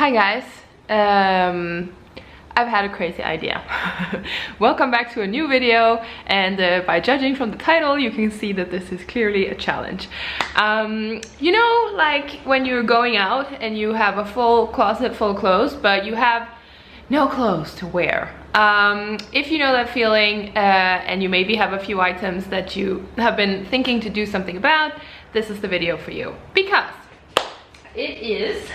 Hi guys, I've had a crazy idea. Welcome back to a new video, and by judging from the title you can see that this is clearly a challenge. You know, like when you're going out and you have a full closet full of clothes but you have no clothes to wear. If you know that feeling and you maybe have a few items that you have been thinking to do something about, this is the video for you, because it is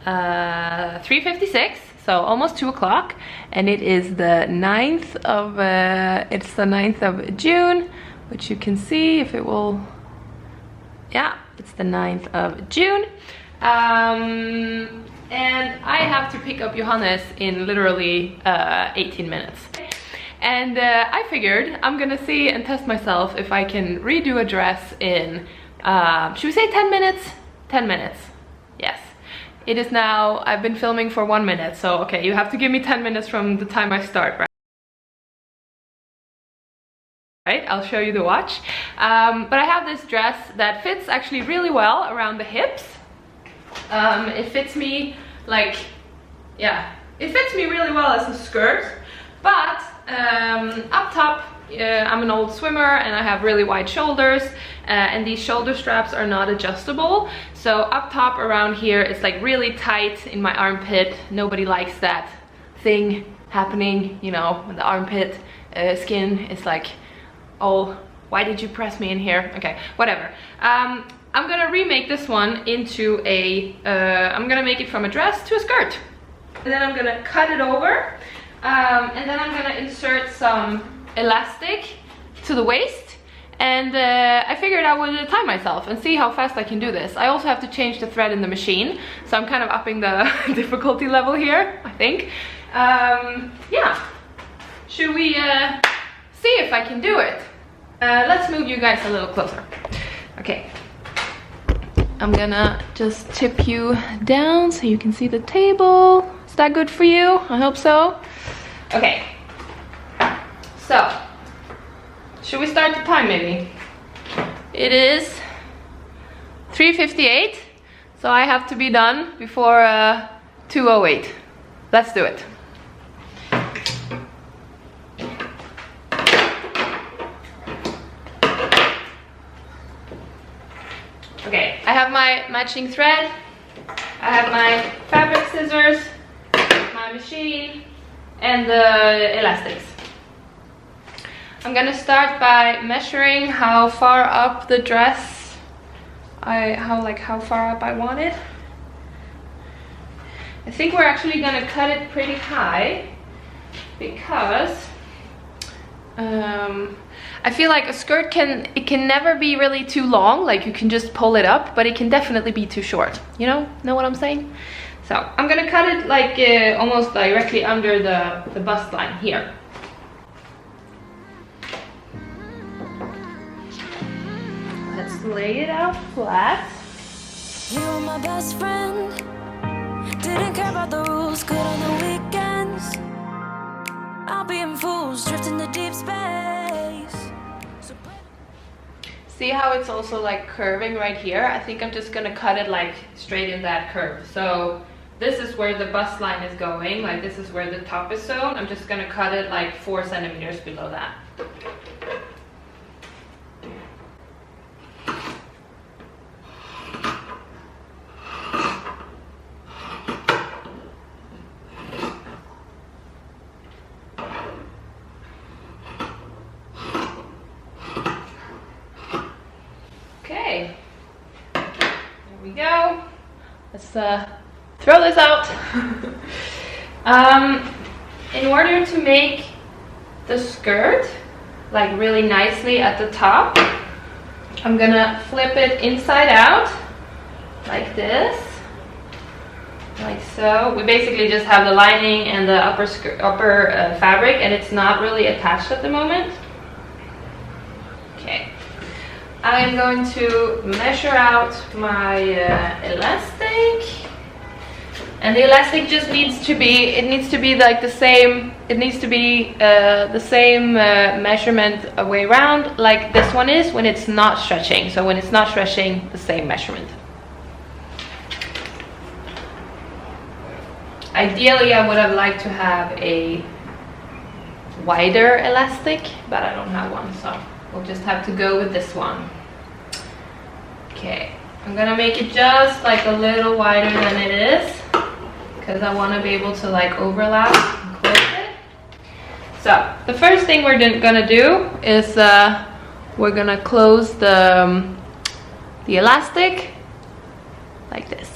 3:56, so almost 2 o'clock, and it is the 9th of June, which you can see if it will. Yeah, it's the 9th of June, and I have to pick up Johannes in literally 18 minutes. And I figured I'm gonna see and test myself if I can redo a dress in should we say 10 minutes? 10 minutes, yes. It is now, I've been filming for 1 minute, so okay, you have to give me 10 minutes from the time I start, right? Right, I'll show you the watch. But I have this dress that fits actually really well around the hips. It fits me like, yeah, it fits me really well as a skirt, but up top, I'm an old swimmer and I have really wide shoulders, and these shoulder straps are not adjustable. So up top around here it's like really tight in my armpit. Nobody likes that thing happening, you know, when the armpit skin is like, oh, why did you press me in here? Okay, whatever. I'm gonna remake this one into a, I'm gonna make it from a dress to a skirt. And then I'm gonna cut it over, and then I'm gonna insert some elastic to the waist, and I figured I would time myself and see how fast I can do this. I also have to change the thread in the machine, so I'm kind of upping the difficulty level here, I think. Yeah, should we see if I can do it? Let's move you guys a little closer. Okay, I'm gonna just tip you down so you can see the table. Is that good for you? I hope so. Okay, so should we start the time maybe? It is 3:58, so I have to be done before 2:08. Let's do it. Okay, I have my matching thread, I have my fabric scissors, my machine, and the elastics. I'm gonna start by measuring how far up the dress how far up I want it. I think we're actually gonna cut it pretty high because I feel like a skirt can never be really too long, like you can just pull it up, but it can definitely be too short. You know what I'm saying? So I'm gonna cut it like almost directly under the bust line here. Let's lay it out flat. You were my best friend. Didn't care about the rules, good on the weekends. I'll be in fools, drifting to deep space. See how it's also like curving right here? I think I'm just gonna cut it like straight in that curve. So this is where the bust line is going, like this is where the top is sewn. I'm just gonna cut it like 4 centimeters below that. Okay, there we go. Let's throw this out. In order to make the skirt like really nicely at the top, I'm gonna flip it inside out like this, like so. We basically just have the lining and the upper fabric, and it's not really attached at the moment. Okay, I'm going to measure out my elastic. And the elastic just needs to be, like the same, the same measurement way around like this one is when it's not stretching. So when it's not stretching, the same measurement. Ideally, I would have liked to have a wider elastic, but I don't have one, so we'll just have to go with this one. Okay, I'm gonna make it just like a little wider than it is, because I want to be able to like overlap and close it. So the first thing we're gonna do is we're gonna close the elastic like this.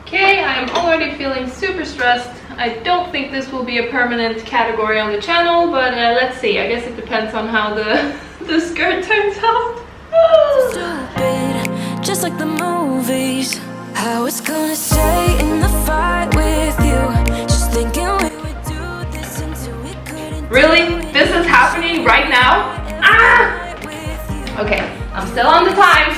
Okay, I am already feeling super stressed. I don't think this will be a permanent category on the channel, but let's see. I guess it depends on how the skirt turns out. Stupid, just like the movies. I was gonna stay in the fight with you, just thinking we would do this until we couldn't. Really? This is happening right now? Ah! Okay, I'm still on the time.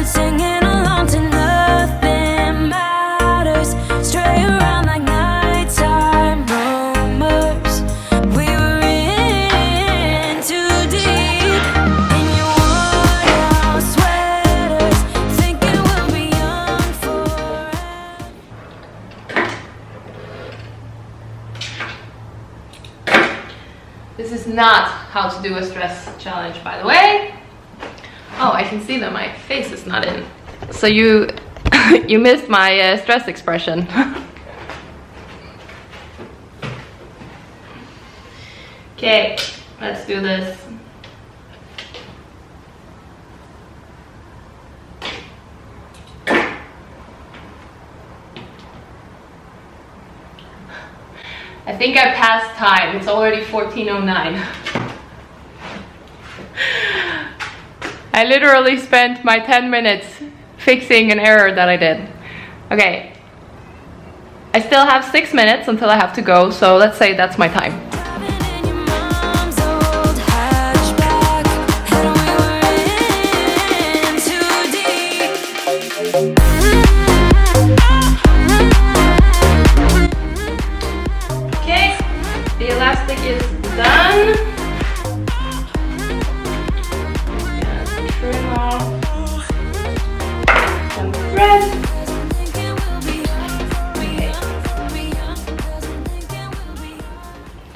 Singing along to nothing matters. Stray around like nighttime rumors. We were in too deep in your worn-out sweaters, thinking we'll be young forever. This is not how to do a stress challenge, by the way. Oh, I can see that my face is not in. So you you missed my stress expression. Okay, let's do this. I think I passed time. It's already 14:09. I literally spent my 10 minutes fixing an error that I did. Okay, I still have 6 minutes until I have to go, so let's say that's my time. In your mom's old hatchback, and we were in too deep. Okay, the elastic is done. Trim off some thread.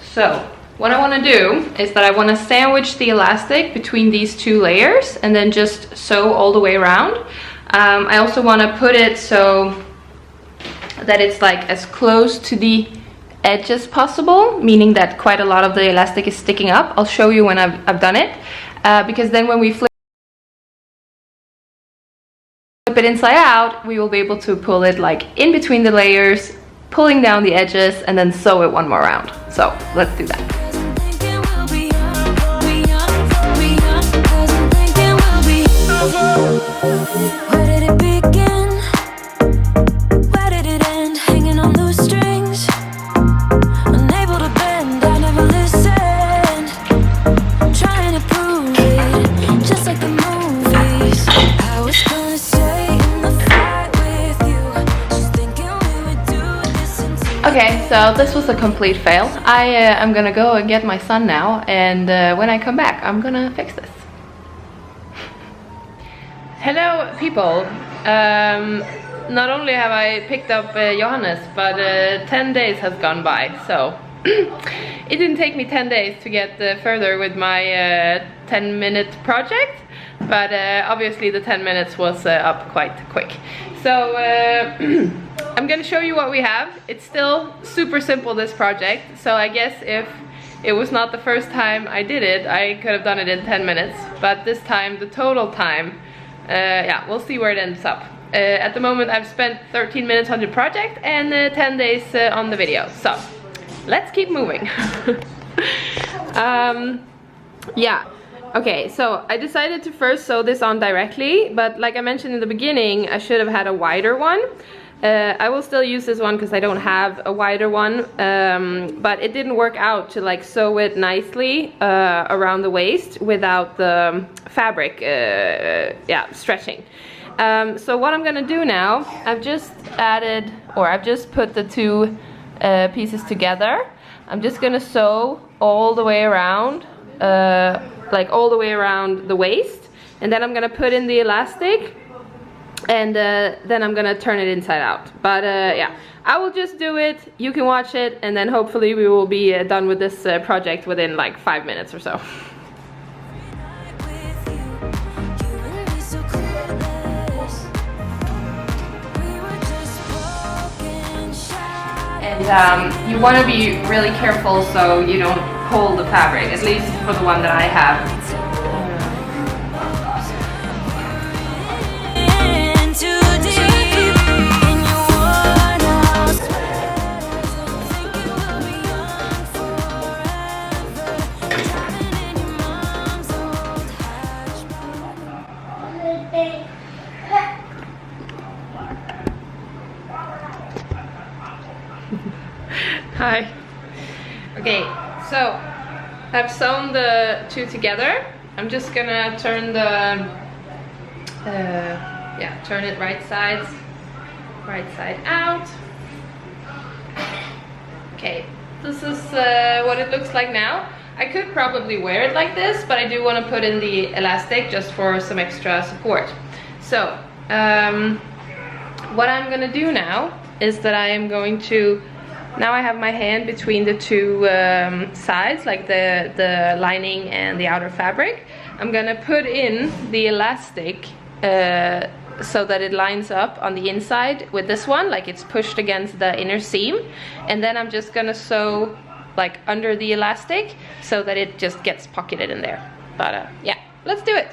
So what I want to do is that I want to sandwich the elastic between these two layers and then just sew all the way around. I also want to put it so that it's like as close to the edge as possible, meaning that quite a lot of the elastic is sticking up. I'll show you when I've done it, because then when we flip it inside out, we will be able to pull it like in between the layers, pulling down the edges, and then sew it one more round. So let's do that. Where did it begin? Where did it end? Hanging on those strings, unable to bend. I never listened, trying to prove it, just like the movies. I was gonna stay in the fight with you, just thinking we would do this until. Okay, so this was a complete fail. I'm gonna go and get my son now, and when I come back, I'm gonna fix this. Hello people, not only have I picked up Johannes, but 10 days has gone by, so it didn't take me 10 days to get further with my 10-minute project, but obviously the 10 minutes was up quite quick. So I'm gonna show you what we have. It's still super simple, this project, so I guess if it was not the first time I did it, I could have done it in 10 minutes, but this time the total time, yeah, we'll see where it ends up. At the moment I've spent 13 minutes on the project and 10 days on the video, so let's keep moving. Yeah, okay, so I decided to first sew this on directly, but like I mentioned in the beginning, I should have had a wider one. I will still use this one because I don't have a wider one, but it didn't work out to like sew it nicely around the waist without the fabric yeah, stretching. So what I'm gonna do now, I've just added, or I've just put the two pieces together. I'm just gonna sew all the way around, like all the way around the waist, and then I'm gonna put in the elastic, and then I'm gonna turn it inside out. But yeah, I will just do it, you can watch it, and then hopefully we will be done with this project within like 5 minutes or so. And you want to be really careful so you don't pull the fabric, at least for the one that I have. Hi. Okay, so I've sewn the two together. I'm just gonna turn the turn it right side out. Okay, this is what it looks like now. I could probably wear it like this, but I do want to put in the elastic just for some extra support. So what I'm gonna do now is that I am going to, now I have my hand between the two sides, like the lining and the outer fabric. I'm gonna put in the elastic so that it lines up on the inside with this one, like it's pushed against the inner seam. And then I'm just gonna sew like under the elastic so that it just gets pocketed in there. But yeah, let's do it.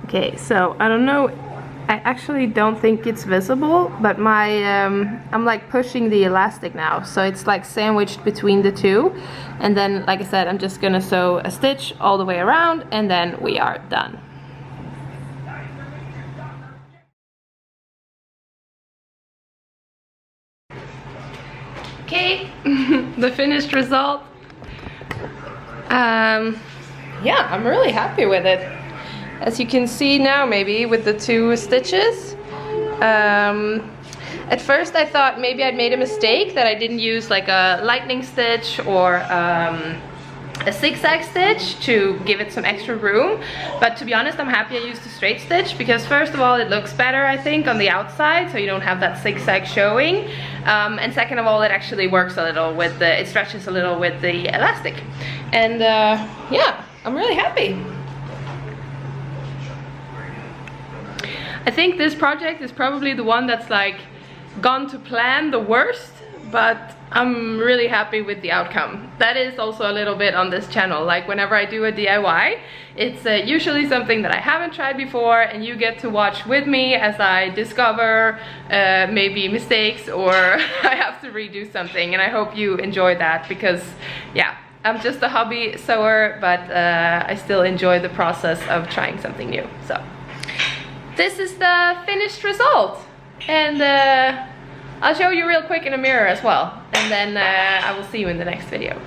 Okay, so I don't know, I actually don't think it's visible, but my I'm like pushing the elastic now, so it's like sandwiched between the two, and then like I said, I'm just gonna sew a stitch all the way around, and then we are done. Okay, the finished result. Yeah, I'm really happy with it. As you can see now, maybe with the two stitches. At first I thought maybe I'd made a mistake, that I didn't use like a lightning stitch or a zigzag stitch to give it some extra room. But to be honest, I'm happy I used a straight stitch, because first of all, it looks better, I think, on the outside, so you don't have that zigzag showing. And second of all, it actually works a little with the, it stretches a little with the elastic. And yeah, I'm really happy. I think this project is probably the one that's like gone to plan the worst, but I'm really happy with the outcome. That is also a little bit on this channel, like whenever I do a DIY, it's usually something that I haven't tried before, and you get to watch with me as I discover maybe mistakes, or I have to redo something, and I hope you enjoy that, because yeah, I'm just a hobby sewer, but I still enjoy the process of trying something new. So this is the finished result, and I'll show you real quick in a mirror as well, and then I will see you in the next video.